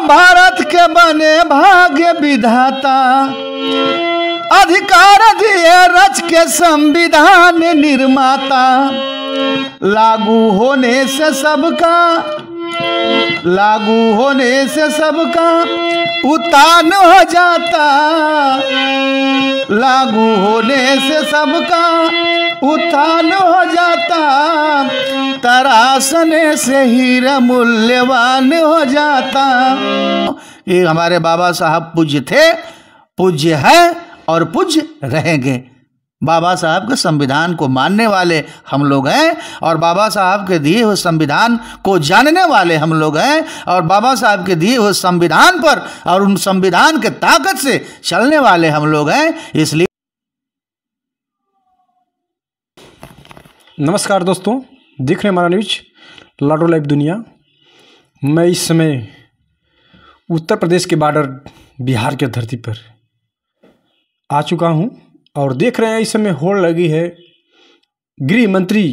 भारत के बने भाग्य विधाता, अधिकार दिए रच के संविधान निर्माता। लागू होने से सबका उतान हो जाता, लागू होने से सबका उत्थान हो जाता, तरासने से हीरा मूल्यवान हो जाता। ये हमारे बाबा साहब पूज्य थे, पूज्य है और पूज्य रहेंगे। बाबा साहब के संविधान को मानने वाले हम लोग हैं और बाबा साहब के दिए हुए संविधान को जानने वाले हम लोग हैं और बाबा साहब के दिए हुए संविधान पर और उन संविधान के ताकत से चलने वाले हम लोग हैं। इसलिए नमस्कार दोस्तों, देख रहे हैं हमारा न्यूज लाडो लाइव दुनिया। मैं इस समय उत्तर प्रदेश के बॉर्डर बिहार की धरती पर आ चुका हूं और देख रहे हैं इस समय होड़ लगी है। गृह मंत्री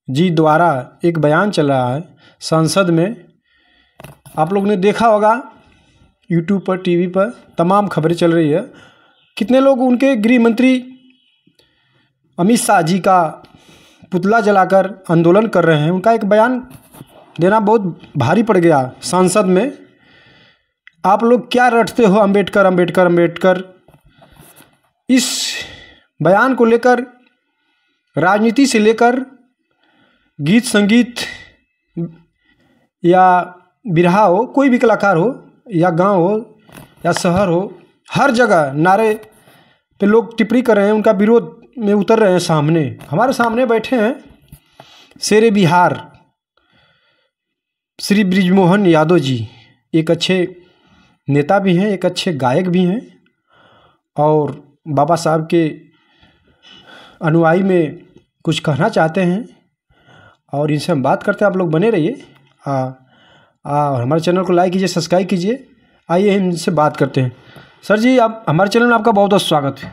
जी द्वारा एक बयान चल रहा है संसद में। आप लोग ने देखा होगा यूट्यूब पर, टीवी पर तमाम खबरें चल रही है। कितने लोग उनके गृह मंत्री अमित शाह जी का पुतला जलाकर आंदोलन कर रहे हैं। उनका एक बयान देना बहुत भारी पड़ गया संसद में। आप लोग क्या रटते हो अंबेडकर अंबेडकर अंबेडकर। इस बयान को लेकर राजनीति से लेकर गीत संगीत या बिरहा हो, कोई भी कलाकार हो या गांव हो या शहर हो, हर जगह नारे पे लोग टिप्पणी कर रहे हैं, उनका विरोध में उतर रहे हैं। सामने हमारे सामने बैठे हैं शेरे बिहार श्री बृजमोहन यादव जी। एक अच्छे नेता भी हैं, एक अच्छे गायक भी हैं और बाबा साहब के अनुयायी में कुछ कहना चाहते हैं और इनसे हम बात करते हैं। आप लोग बने रहिए और हमारे चैनल को लाइक कीजिए, सब्सक्राइब कीजिए। आइए इनसे बात करते हैं। सर जी, आप हमारे चैनल में आपका बहुत बहुत स्वागत है।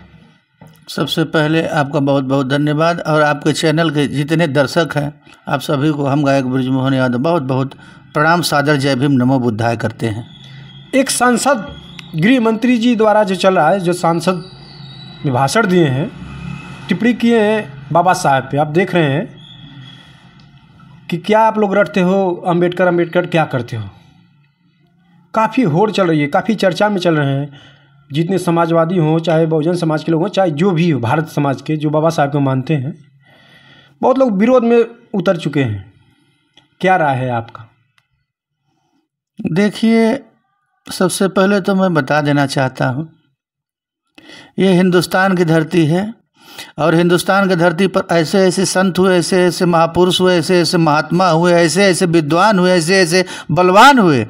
सबसे पहले आपका बहुत बहुत धन्यवाद और आपके चैनल के जितने दर्शक हैं आप सभी को हम गायक बृजमोहन यादव बहुत बहुत प्रणाम, सादर, जय भीम, नमो बुद्धाय करते हैं। एक सांसद गृह मंत्री जी द्वारा जो चल रहा है, जो सांसद में भाषण दिए हैं, टिप्पणी किए हैं बाबा साहब पे, आप देख रहे हैं कि क्या आप लोग रटते हो अंबेडकर अंबेडकर, क्या करते हो। काफ़ी होड़ चल रही है, काफ़ी चर्चा में चल रहे हैं। जितने समाजवादी हों, चाहे बहुजन समाज के लोग हों, चाहे जो भी हो भारत समाज के जो बाबा साहब को मानते हैं, बहुत लोग विरोध में उतर चुके हैं। क्या राय है आपका? देखिए, सबसे पहले तो मैं बता देना चाहता हूँ, ये हिंदुस्तान की धरती है और हिंदुस्तान की धरती पर ऐसे ऐसे संत हुए, ऐसे ऐसे महापुरुष हुए, ऐसे ऐसे महात्मा हुए, ऐसे ऐसे विद्वान हुए, ऐसे ऐसे बलवान हुए,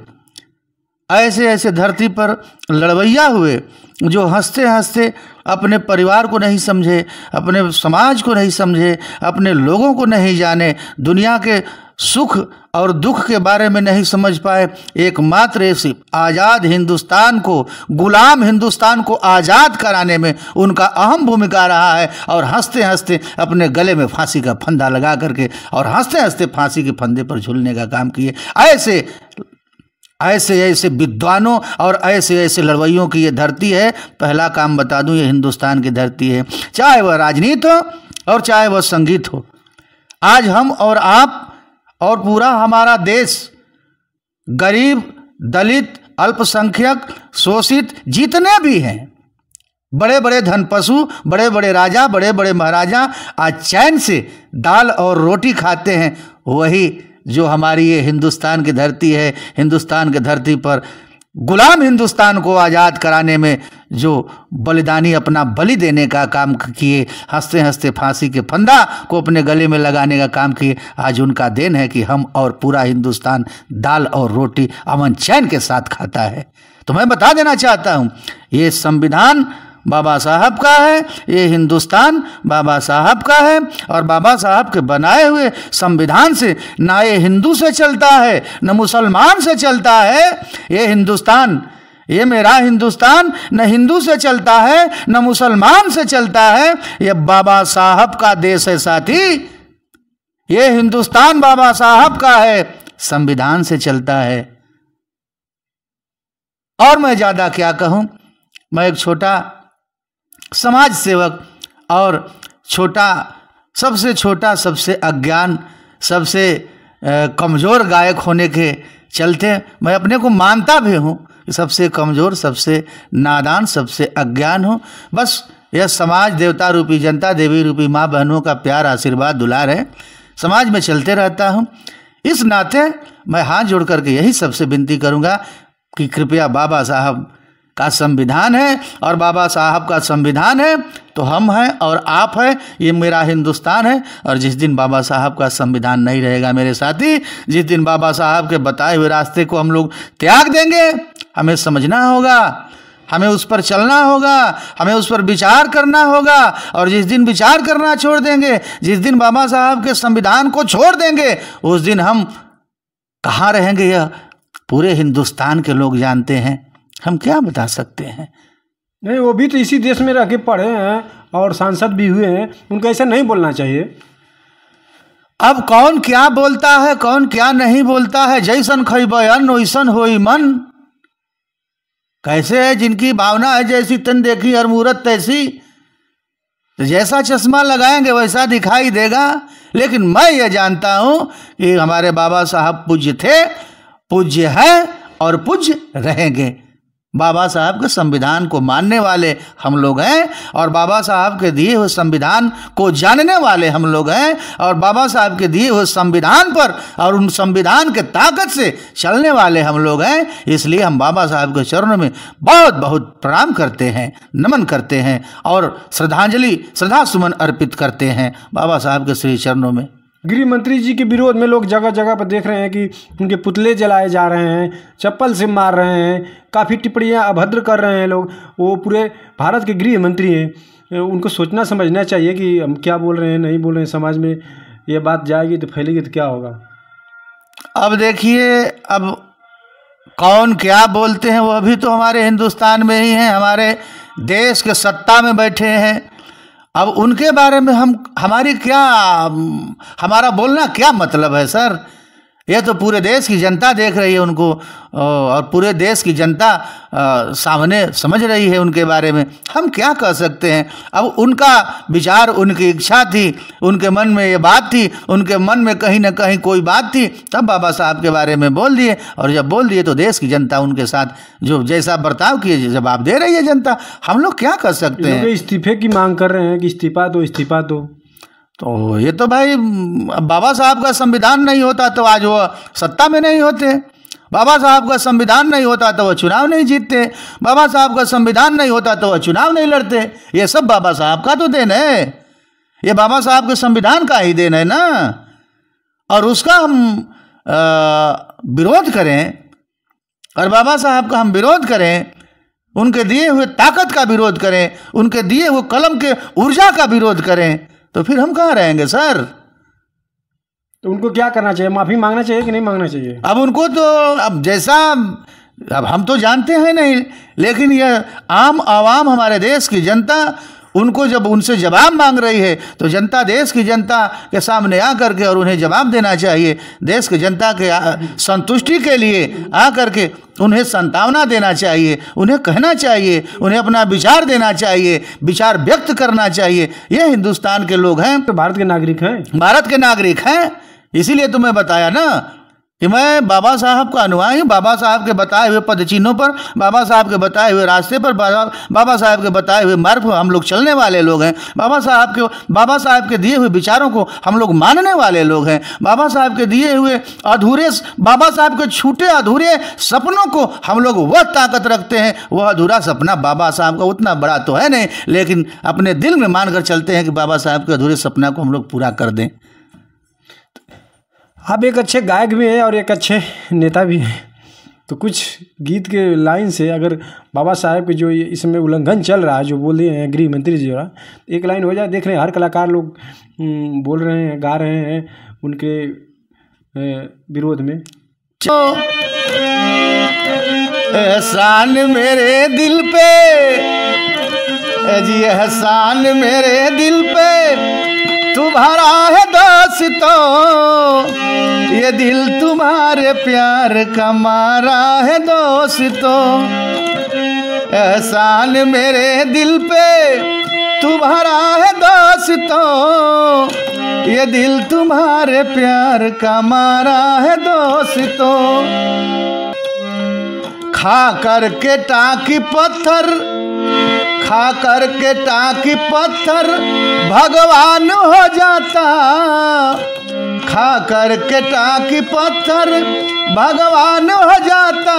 ऐसे ऐसे धरती पर लड़वैया हुए जो हंसते हंसते अपने परिवार को नहीं समझे, अपने समाज को नहीं समझे, अपने लोगों को नहीं जाने, दुनिया के सुख और दुख के बारे में नहीं समझ पाए। एकमात्र ऐसे आज़ाद हिंदुस्तान को, गुलाम हिंदुस्तान को आज़ाद कराने में उनका अहम भूमिका रहा है और हंसते हंसते अपने गले में फांसी का फंदा लगा करके और हंसते हंसते फांसी के फंदे पर झूलने का काम किए। ऐसे ऐसे विद्वानों और ऐसे ऐसे लड़वैयों की ये धरती है। पहला काम बता दूं, ये हिंदुस्तान की धरती है, चाहे वह राजनीति हो और चाहे वह संगीत हो। आज हम और आप और पूरा हमारा देश गरीब, दलित, अल्पसंख्यक, शोषित जितने भी हैं, बड़े बड़े धनपशु, बड़े बड़े राजा, बड़े बड़े महाराजा आज चैन से दाल और रोटी खाते हैं। वही जो हमारी ये हिंदुस्तान की धरती है, हिंदुस्तान की धरती पर गुलाम हिंदुस्तान को आज़ाद कराने में जो बलिदानी अपना बलि देने का काम किए, हंसते हंसते फांसी के फंदा को अपने गले में लगाने का काम किए, आज उनका देन है कि हम और पूरा हिंदुस्तान दाल और रोटी अमन चैन के साथ खाता है। तो मैं बता देना चाहता हूँ, ये संविधान बाबा साहब का है, ये हिंदुस्तान बाबा साहब का है और बाबा साहब के बनाए हुए संविधान से ना ये हिंदू से चलता है न मुसलमान से चलता है। ये हिंदुस्तान, ये मेरा हिंदुस्तान न हिंदू से चलता है न मुसलमान से चलता है, ये बाबा साहब का देश है साथी। ये हिंदुस्तान बाबा साहब का है, संविधान से चलता है। और मैं ज़्यादा क्या कहूँ, मैं एक छोटा समाज सेवक और छोटा सबसे अज्ञान, सबसे कमज़ोर गायक होने के चलते मैं अपने को मानता भी हूँ कि सबसे कमज़ोर, सबसे नादान, सबसे अज्ञान हूँ। बस यह समाज देवता रूपी, जनता देवी रूपी माँ बहनों का प्यार, आशीर्वाद, दुलार है, समाज में चलते रहता हूँ। इस नाते मैं हाथ जोड़ करके यही सबसे विनती करूँगा कि कृपया, बाबा साहब का संविधान है और बाबा साहब का संविधान है तो हम हैं और आप हैं, ये मेरा हिंदुस्तान है। और जिस दिन बाबा साहब का संविधान नहीं रहेगा मेरे साथी, जिस दिन बाबा साहब के बताए हुए रास्ते को हम लोग त्याग देंगे, हमें समझना होगा, हमें उस पर चलना होगा, हमें उस पर विचार करना होगा। और जिस दिन विचार करना छोड़ देंगे, जिस दिन बाबा साहब के संविधान को छोड़ देंगे, उस दिन हम कहाँ रहेंगे यह पूरे हिंदुस्तान के लोग जानते हैं, हम क्या बता सकते हैं। नहीं, वो भी तो इसी देश में रह के पढ़े हैं और सांसद भी हुए हैं, उनको ऐसा नहीं बोलना चाहिए। अब कौन क्या बोलता है, कौन क्या नहीं बोलता है, जैसन खइबै अन्न वैसन होई मन। कैसे है, जिनकी भावना है जैसी तन देखी और मूरत तैसी, तो जैसा चश्मा लगाएंगे वैसा दिखाई देगा। लेकिन मैं ये जानता हूँ कि हमारे बाबा साहब पूज्य थे, पूज्य हैं और पूज्य रहेंगे। बाबा साहब के संविधान को मानने वाले हम लोग हैं और बाबा साहब के दिए हुए संविधान को जानने वाले हम लोग हैं और बाबा साहब के दिए हुए संविधान पर और उन संविधान के ताकत से चलने वाले हम लोग हैं। इसलिए हम बाबा साहब के चरणों में बहुत बहुत प्रणाम करते हैं, नमन करते हैं और श्रद्धा सुमन अर्पित करते हैं बाबा साहब के श्री चरणों में। गृह मंत्री जी के विरोध में लोग जगह जगह पर देख रहे हैं कि उनके पुतले जलाए जा रहे हैं, चप्पल से मार रहे हैं, काफ़ी टिप्पणियां अभद्र कर रहे हैं लोग। वो पूरे भारत के गृह मंत्री हैं, उनको सोचना समझना चाहिए कि हम क्या बोल रहे हैं, नहीं बोल रहे हैं। समाज में ये बात जाएगी तो फैलेगी तो क्या होगा। अब देखिए, अब कौन क्या बोलते हैं, वो भी तो हमारे हिंदुस्तान में ही हैं, हमारे देश के सत्ता में बैठे हैं। अब उनके बारे में हमारा बोलना क्या मतलब है सर। ये तो पूरे देश की जनता देख रही है उनको और पूरे देश की जनता सामने समझ रही है उनके बारे में, हम क्या कह सकते हैं। अब उनका विचार, उनकी इच्छा थी, उनके मन में ये बात थी, उनके मन में कहीं ना कहीं कोई बात थी, तब बाबा साहब के बारे में बोल दिए। और जब बोल दिए तो देश की जनता उनके साथ जो जैसा बर्ताव किए जवाब दे रही है जनता, हम लोग क्या कर सकते हैं। इस्तीफे की मांग कर रहे हैं कि इस्तीफा दो। तो ये तो भाई, बाबा साहब का संविधान नहीं होता तो आज वो सत्ता में नहीं होते, बाबा साहब का संविधान नहीं होता तो वो चुनाव नहीं जीतते, बाबा साहब का संविधान नहीं होता तो वो चुनाव नहीं लड़ते। ये सब बाबा साहब का तो देन है, ये बाबा साहब के संविधान का ही देन है ना। और उसका हम विरोध करें और बाबा साहब का हम विरोध करें, उनके दिए हुए ताकत का विरोध करें, उनके दिए हुए कलम के ऊर्जा का विरोध करें, तो फिर हम कहाँ रहेंगे सर। तो उनको क्या करना चाहिए, माफ़ी मांगना चाहिए कि नहीं मांगना चाहिए। अब उनको तो अब हम तो जानते हैं नहीं, लेकिन यह आम आवाम, हमारे देश की जनता, उनको जब उनसे जवाब मांग रही है तो जनता, देश की जनता के सामने आकर के और उन्हें जवाब देना चाहिए। देश की जनता के संतुष्टि के लिए आकर के उन्हें सांत्वना देना चाहिए, उन्हें कहना चाहिए, उन्हें अपना विचार देना चाहिए, विचार व्यक्त करना चाहिए। ये हिंदुस्तान के लोग हैं, तो भारत के नागरिक हैं, भारत के नागरिक हैं। इसीलिए तुम्हें बताया ना कि मैं बाबा साहब का अनुयायी, बाबा साहब के बताए हुए पद चिन्हों पर, बाबा साहब के बताए हुए रास्ते पर, बाबा साहब के बताए हुए मार्ग पर हम लोग चलने वाले लोग हैं। बाबा साहब के दिए हुए विचारों को हम लोग मानने वाले लोग हैं। बाबा साहब के दिए हुए बाबा साहब के छूटे अधूरे सपनों को हम लोग वह ताकत रखते हैं। वह अधूरा सपना बाबा साहब का उतना बड़ा तो है नहीं, लेकिन अपने दिल में मानकर चलते हैं कि बाबा साहब के अधूरे सपना को हम लोग पूरा कर दें। आप एक अच्छे गायक भी हैं और एक अच्छे नेता भी हैं, तो कुछ गीत के लाइन से अगर बाबा साहब के जो इसमें उल्लंघन चल रहा है, जो बोल रहे हैं गृह मंत्री जी, एक लाइन हो जाए। देख रहे हैं हर कलाकार लोग बोल रहे हैं, गा रहे हैं उनके विरोध में। एहसान मेरे दिल पे जी, एहसान मेरे दिल पे तुम्हारा है दोस्तों, ये दिल तुम्हारे प्यार का मारा है दोस्तों। एहसान मेरे दिल पे तुम्हारा है दोस्तों, ये दिल तुम्हारे प्यार का मारा है दोस्तों। खा कर के टाकी पत्थर, खा कर के टाकी पत्थर भगवान हो जाता। खा कर के टाकी पत्थर भगवान हो जाता।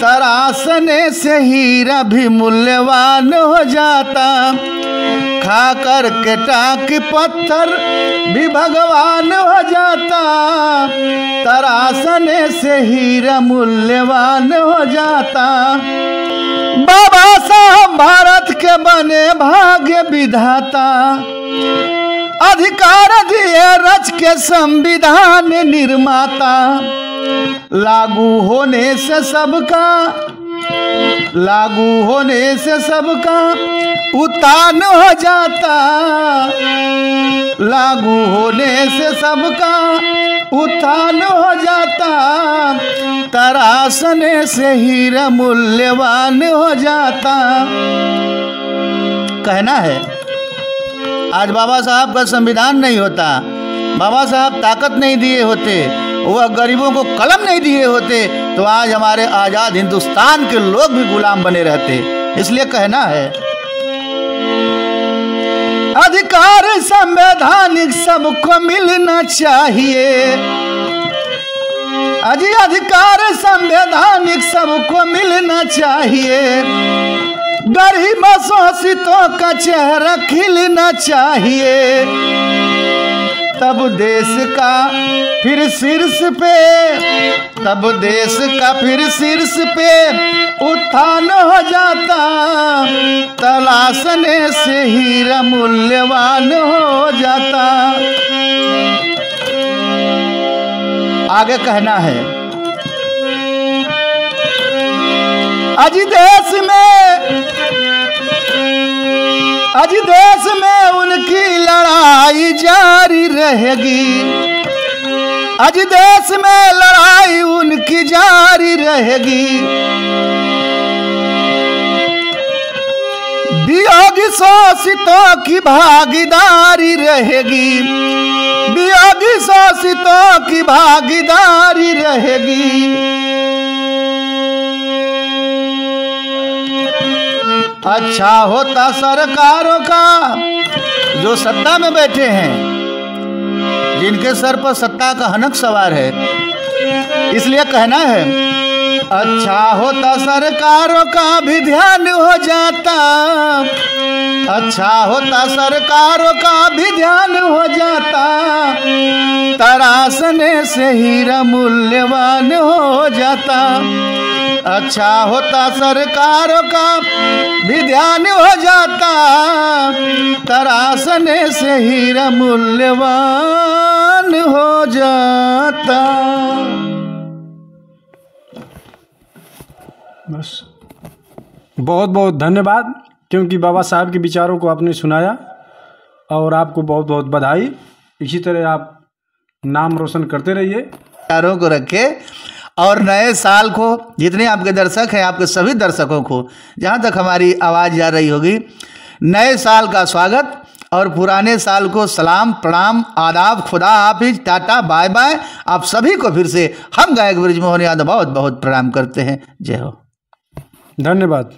तराशने से हीरा भी मूल्यवान हो जाता। खा कर के टाकी पत्थर भी भगवान हो जाता। तराशने से हीरा मूल्यवान हो जाता। बाबा साहब भारत के बने भाग्य विधाता। अधिकार दिए रच के संविधान निर्माता। लागू होने से सबका, लागू होने से सबका उत्थान हो जाता। लागू होने से सबका उत्थान हो जाता। तराशने से हीरा मूल्यवान हो जाता। कहना है आज बाबा साहब का संविधान नहीं होता, बाबा साहब ताकत नहीं दिए होते, वह गरीबों को कलम नहीं दिए होते, तो आज हमारे आज़ाद हिंदुस्तान के लोग भी गुलाम बने रहते। इसलिए कहना है अधिकार संवैधानिक सबको मिलना चाहिए। अजी अधिकार संवैधानिक सबको मिलना चाहिए। गरीब शोषितों का चेहरा खिलना चाहिए। तब देश का फिर शीर्ष पे, तब देश का फिर शीर्ष पे उत्थान हो जाता। तलाशने से हीरा मूल्यवान हो जाता। आगे कहना है आज देश में उनकी लड़ाई जारी रहेगी। आज देश में लड़ाई उनकी जारी रहेगी। वियोगी शोषितों की भागीदारी रहेगी। वियोगी शोषितों की भागीदारी रहेगी। अच्छा होता सरकारों का जो सत्ता में बैठे हैं, जिनके सर पर सत्ता का हनक सवार है। इसलिए कहना है अच्छा होता सरकारों का भी ध्यान हो जाता। अच्छा होता सरकारों का भी ध्यान हो जाता। तराशने से हीरा मूल्यवान हो जाता। अच्छा होता सरकारों का भी ध्यान हो जाता। तराशने से हीरा मूल्यवान हो जाता। बस बहुत बहुत धन्यवाद, क्योंकि बाबा साहब के विचारों को आपने सुनाया, और आपको बहुत बहुत बधाई। इसी तरह आप नाम रोशन करते रहिए। विचारों को रखे और नए साल को जितने आपके दर्शक हैं, आपके सभी दर्शकों को जहाँ तक हमारी आवाज़ जा रही होगी, नए साल का स्वागत और पुराने साल को सलाम, प्रणाम, आदाब, खुदा हाफिज, टाटा, बाय बाय। आप सभी को फिर से हम गायक ब्रिजमोहन यादव बहुत बहुत प्रणाम करते हैं। जय हो। धन्यवाद।